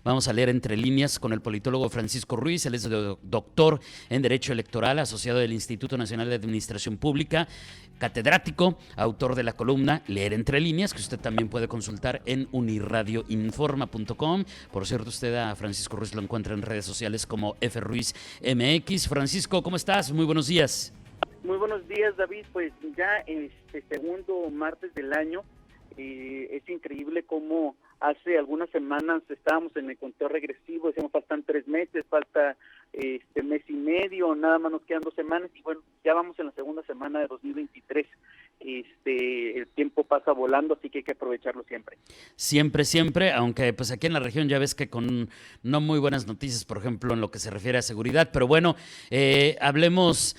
Vamos a leer entre líneas con el politólogo Francisco Ruiz. Él es doctor en Derecho Electoral, asociado del Instituto Nacional de Administración Pública, catedrático, autor de la columna Leer entre líneas, que usted también puede consultar en unirradioinforma.com. Por cierto, usted a Francisco Ruiz lo encuentra en redes sociales como FRuizMX. Francisco, ¿cómo estás? Muy buenos días. Muy buenos días, David. Pues ya este segundo martes del año, es increíble cómo hace algunas semanas estábamos en el conteo regresivo, decíamos faltan 3 meses, falta mes y medio, nada más nos quedan 2 semanas y bueno, ya vamos en la segunda semana de 2023. El tiempo pasa volando, así que hay que aprovecharlo siempre. Siempre, aunque pues aquí en la región ya ves que con no muy buenas noticias, por ejemplo, en lo que se refiere a seguridad, pero bueno, hablemos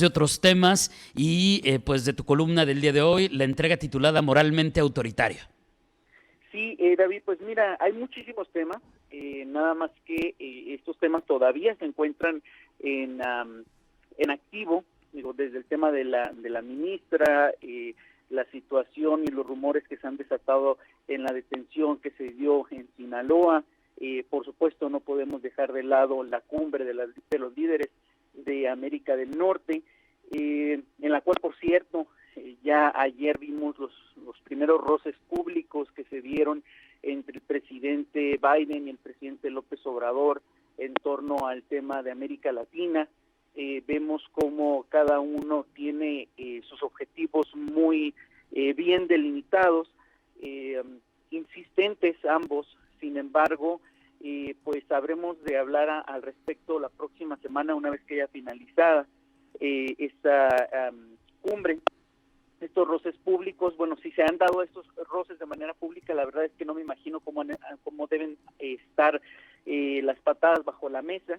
de otros temas y pues de tu columna del día de hoy, la entrega titulada Moralmente Autoritario. Sí, David, pues mira, hay muchísimos temas, nada más que estos temas todavía se encuentran en activo, digo, desde el tema de la ministra, la situación y los rumores que se han desatado en la detención que se dio en Sinaloa. Por supuesto, no podemos dejar de lado la cumbre de los líderes de América del Norte, en la cual, por cierto, ya ayer vimos los primeros roces públicos que se dieron entre el presidente Biden y el presidente López Obrador en torno al tema de América Latina. Vemos cómo cada uno tiene sus objetivos muy bien delimitados, insistentes ambos. Sin embargo, pues habremos de hablar al respecto la próxima semana, una vez que haya finalizada esta cumbre. Estos roces públicos, bueno, si se han dado estos roces de manera pública, la verdad es que no me imagino cómo deben estar las patadas bajo la mesa.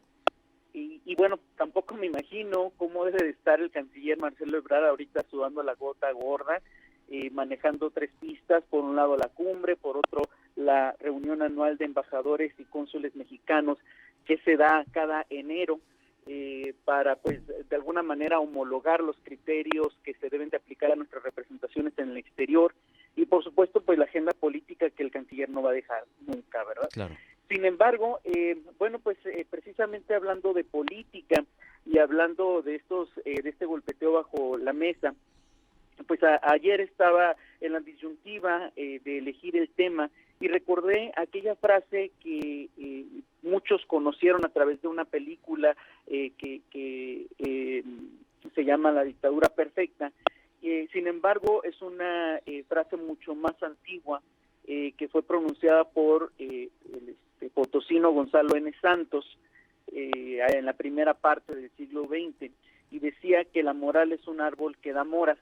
Y bueno, tampoco me imagino cómo debe de estar el canciller Marcelo Ebrard ahorita sudando la gota gorda, manejando 3 pistas: por un lado la cumbre, por otro la reunión anual de embajadores y cónsules mexicanos que se da cada enero, para pues de alguna manera homologar los criterios que se deben de aplicar a nuestras representaciones en el exterior, y por supuesto pues la agenda política que el canciller no va a dejar nunca, ¿verdad? Claro. Sin embargo, bueno, pues precisamente hablando de política y hablando de este golpeteo bajo la mesa, pues ayer estaba en la disyuntiva de elegir el tema y recordé aquella frase que muchos conocieron a través de una película que se llama La dictadura perfecta. Sin embargo, es una frase mucho más antigua, que fue pronunciada por el potosino Gonzalo N. Santos en la primera parte del siglo XX, y decía que la moral es un árbol que da moras.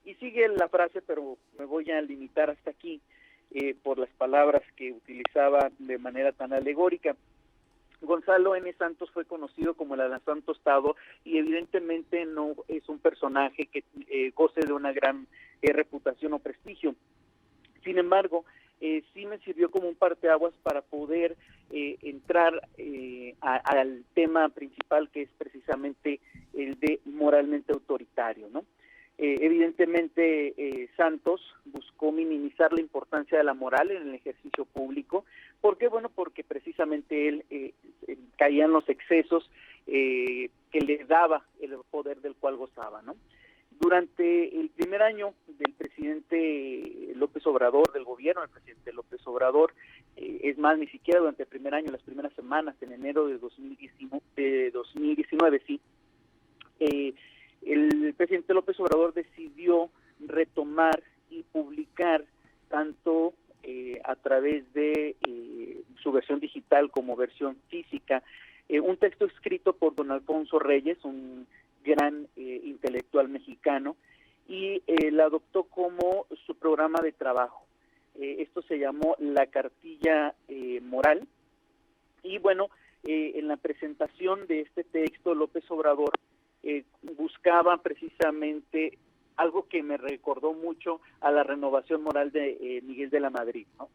Y sigue la frase, pero me voy a limitar hasta aquí por las palabras que utilizaba de manera tan alegórica. Gonzalo N. Santos fue conocido como el Alazán Tostado, y evidentemente no es un personaje que goce de una gran reputación o prestigio. Sin embargo, sí me sirvió como un parteaguas para poder entrar al tema principal, que es precisamente el de moralmente autoritario, ¿no? Evidentemente, Santos buscó minimizar la importancia de la moral en el ejercicio público. ¿Por qué? Bueno, porque precisamente él caía en los excesos que le daba el poder del cual gozaba, ¿no? Durante el primer año del presidente López Obrador, del gobierno del presidente López Obrador, es más, ni siquiera durante el primer año, las primeras semanas, en enero de 2019, sí, el presidente López Obrador decidió retomar y publicar tanto a través de su versión digital como versión física, un texto escrito por don Alfonso Reyes, un gran intelectual mexicano, y la adoptó como su programa de trabajo. Esto se llamó La Cartilla Moral, y bueno, en la presentación de este texto, López Obrador buscaba precisamente algo que me recordó mucho a la renovación moral de Miguel de la Madrid, ¿no?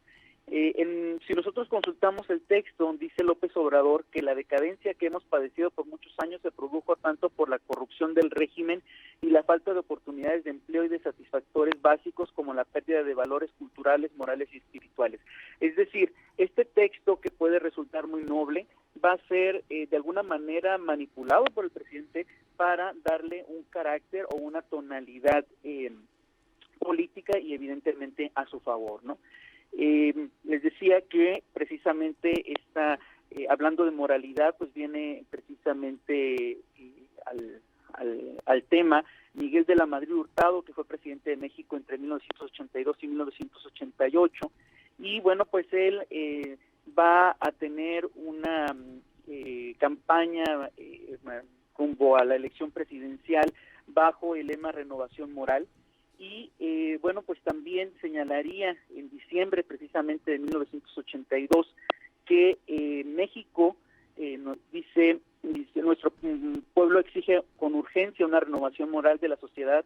Si nosotros consultamos el texto, dice López Obrador que la decadencia que hemos padecido por muchos años se produjo tanto por la corrupción del régimen y la falta de oportunidades de empleo y de satisfactores básicos, como la pérdida de valores culturales, morales y espirituales. Es decir, este texto que puede resultar muy noble va a ser de alguna manera manipulado por el presidente para darle un carácter o una tonalidad política y evidentemente a su favor, ¿no? Les decía que precisamente hablando de moralidad, pues viene precisamente al tema Miguel de la Madrid Hurtado, que fue presidente de México entre 1982 y 1988, y bueno, pues él va a tener una campaña rumbo a la elección presidencial bajo el lema Renovación Moral, y bueno, pues también señalaría en diciembre precisamente de 1982 que México nos dice, nuestro pueblo exige con urgencia una renovación moral de la sociedad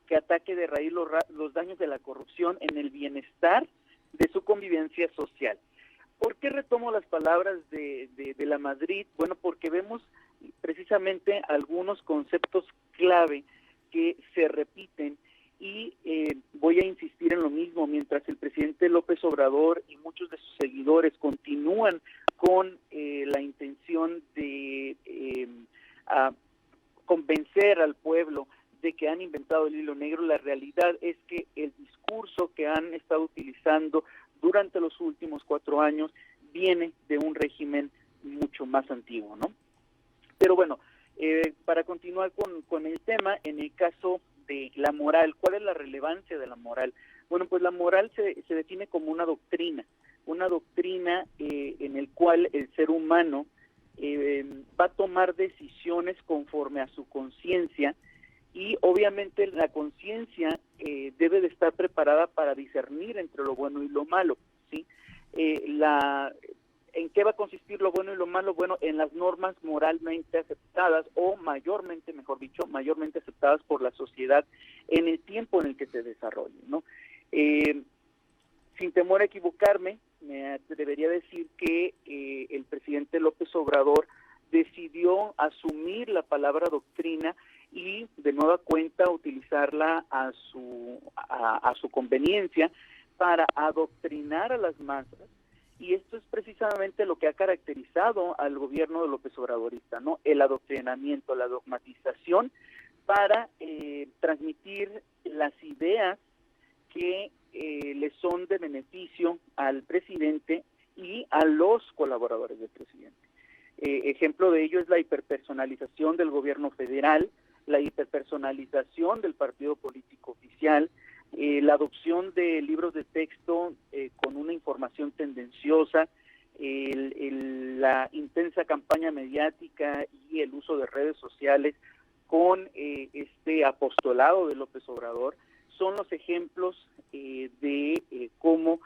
que ataque de raíz los daños de la corrupción en el bienestar de su convivencia social. ¿Por qué retomo las palabras de la Madrid? Bueno, porque vemos precisamente algunos conceptos clave que se repiten y voy a insistir en lo mismo. Mientras el presidente López Obrador y muchos de sus seguidores continúan con la intención de convencer al pueblo de que han inventado el hilo negro, la realidad es que el discurso que han estado utilizando durante los últimos 4 años viene de un régimen mucho más antiguo, ¿no? Pero bueno, para continuar con el tema, en el caso de la moral, ¿cuál es la relevancia de la moral? Bueno, pues la moral se define como una doctrina en el cual el ser humano va a tomar decisiones conforme a su conciencia, y obviamente la conciencia debe de estar preparada para discernir entre lo bueno y lo malo, ¿sí? ¿En qué va a consistir lo bueno y lo malo? Bueno, en las normas moralmente aceptadas, o mayormente, mejor dicho, mayormente aceptadas por la sociedad en el tiempo en el que se desarrollen, ¿no? Sin temor a equivocarme, me atrevería a decir que el presidente López Obrador decidió asumir la palabra doctrina y de nueva cuenta utilizarla a su conveniencia para adoctrinar a las masas, y esto es precisamente lo que ha caracterizado al gobierno de López Obradorista, ¿no? El adoctrinamiento, la dogmatización para transmitir las ideas que le son de beneficio al presidente y a los colaboradores del presidente. Ejemplo de ello es la hiperpersonalización del gobierno federal, la hiperpersonalización del partido político oficial, la adopción de libros de texto con una información tendenciosa, la intensa campaña mediática y el uso de redes sociales con este apostolado de López Obrador, son los ejemplos de cómo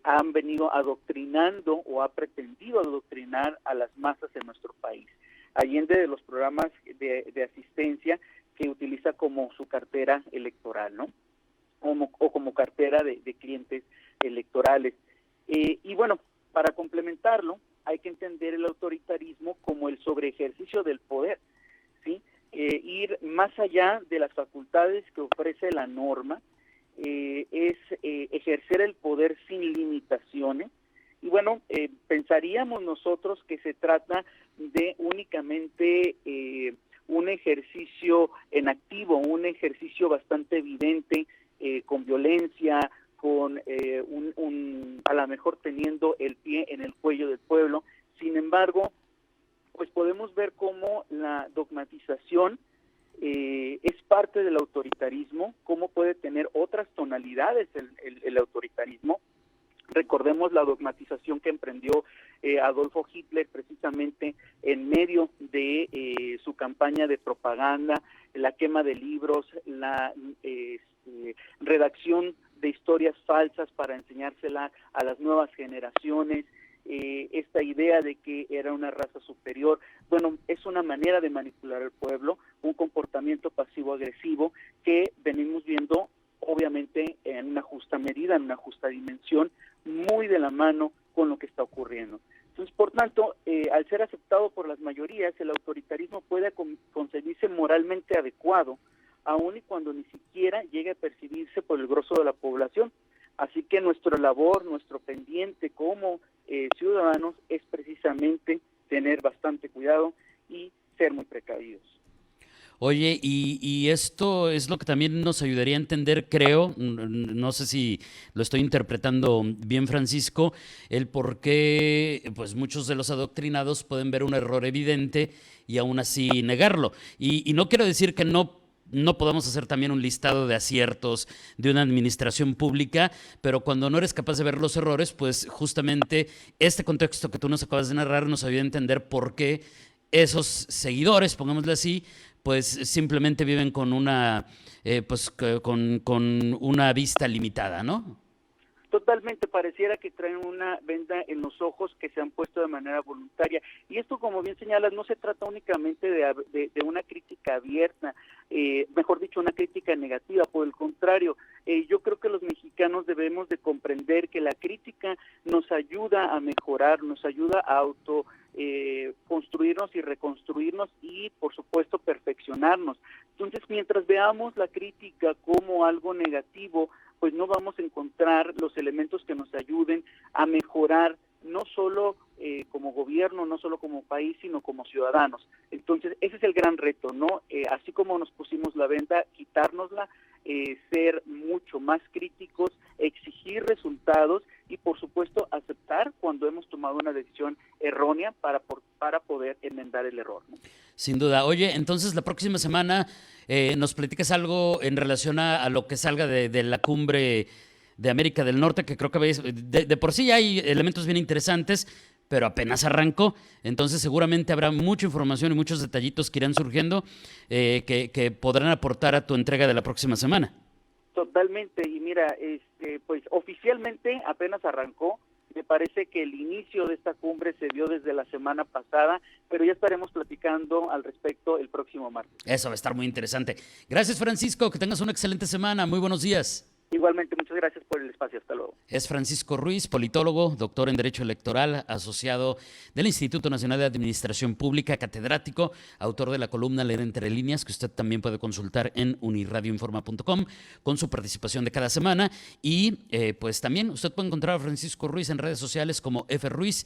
han venido adoctrinando o ha pretendido adoctrinar a las masas en nuestro país. Allende de los programas de asistencia que utiliza como su cartera electoral, ¿no? O como cartera de clientes electorales. Y bueno, para complementarlo, hay que entender el autoritarismo como el sobreejercicio del poder, ¿sí? Ir más allá de las facultades que ofrece la norma, es ejercer el poder sin limitaciones. Y bueno, pensaríamos nosotros que se trata de únicamente un ejercicio en activo, un ejercicio bastante evidente, con violencia, con a lo mejor teniendo el pie en el cuello del pueblo. Sin embargo, pues podemos ver cómo la dogmatización es parte del autoritarismo, cómo puede tener otras tonalidades el autoritarismo. Recordemos la dogmatización que emprendió Adolfo Hitler precisamente en medio de su campaña de propaganda, la quema de libros, la redacción de historias falsas para enseñársela a las nuevas generaciones, esta idea de que era una raza superior. Bueno, es una manera de manipular al pueblo, un comportamiento pasivo-agresivo que venimos viendo obviamente en una justa medida, en una justa dimensión, muy de la mano con lo que está ocurriendo. Entonces, por tanto, al ser aceptado por las mayorías, el autoritarismo puede concebirse moralmente adecuado, aun y cuando ni siquiera llegue a percibirse por el grosso de la población. Así que nuestra labor, nuestro pendiente como ciudadanos es precisamente tener bastante cuidado y ser muy precavidos. Oye, y esto es lo que también nos ayudaría a entender, creo, no sé si lo estoy interpretando bien, Francisco, el por qué pues muchos de los adoctrinados pueden ver un error evidente y aún así negarlo. Y no quiero decir que no podamos hacer también un listado de aciertos de una administración pública, pero cuando no eres capaz de ver los errores, pues justamente este contexto que tú nos acabas de narrar nos ayuda a entender por qué esos seguidores, pongámosle así, pues simplemente viven con una, con una vista limitada, ¿no? Totalmente, pareciera que traen una venda en los ojos que se han puesto de manera voluntaria. Y esto, como bien señalas, no se trata únicamente de una crítica abierta, mejor dicho, una crítica negativa. Por el contrario, yo creo que los mexicanos debemos de comprender que la crítica nos ayuda a mejorar, nos ayuda a construirnos y reconstruirnos y, por supuesto, perfeccionarnos. Entonces, mientras veamos la crítica como algo negativo, pues no vamos a encontrar los elementos que nos ayuden a mejorar, no solo como gobierno, no solo como país, sino como ciudadanos. Entonces, ese es el gran reto, ¿no? Así como nos pusimos la venda, quitárnosla, ser mucho más críticos, exigir resultados y, por supuesto, aceptar cuando hemos tomado una decisión errónea para poder enmendar el error, ¿no? Sin duda. Oye, entonces la próxima semana nos platicas algo en relación a lo que salga de la cumbre de América del Norte, que creo que de por sí hay elementos bien interesantes, pero apenas arrancó. Entonces seguramente habrá mucha información y muchos detallitos que irán surgiendo que podrán aportar a tu entrega de la próxima semana. Totalmente, y mira, pues oficialmente apenas arrancó. Me parece que el inicio de esta cumbre se dio desde la semana pasada, pero ya estaremos platicando al respecto el próximo martes. Eso va a estar muy interesante. Gracias, Francisco, que tengas una excelente semana. Muy buenos días. Igualmente, muchas gracias por el espacio. Hasta luego. Es Francisco Ruiz, politólogo, doctor en Derecho Electoral, asociado del Instituto Nacional de Administración Pública, catedrático, autor de la columna Leer entre líneas, que usted también puede consultar en unirradioinforma.com, con su participación de cada semana. Y pues también usted puede encontrar a Francisco Ruiz en redes sociales como FRuizMX.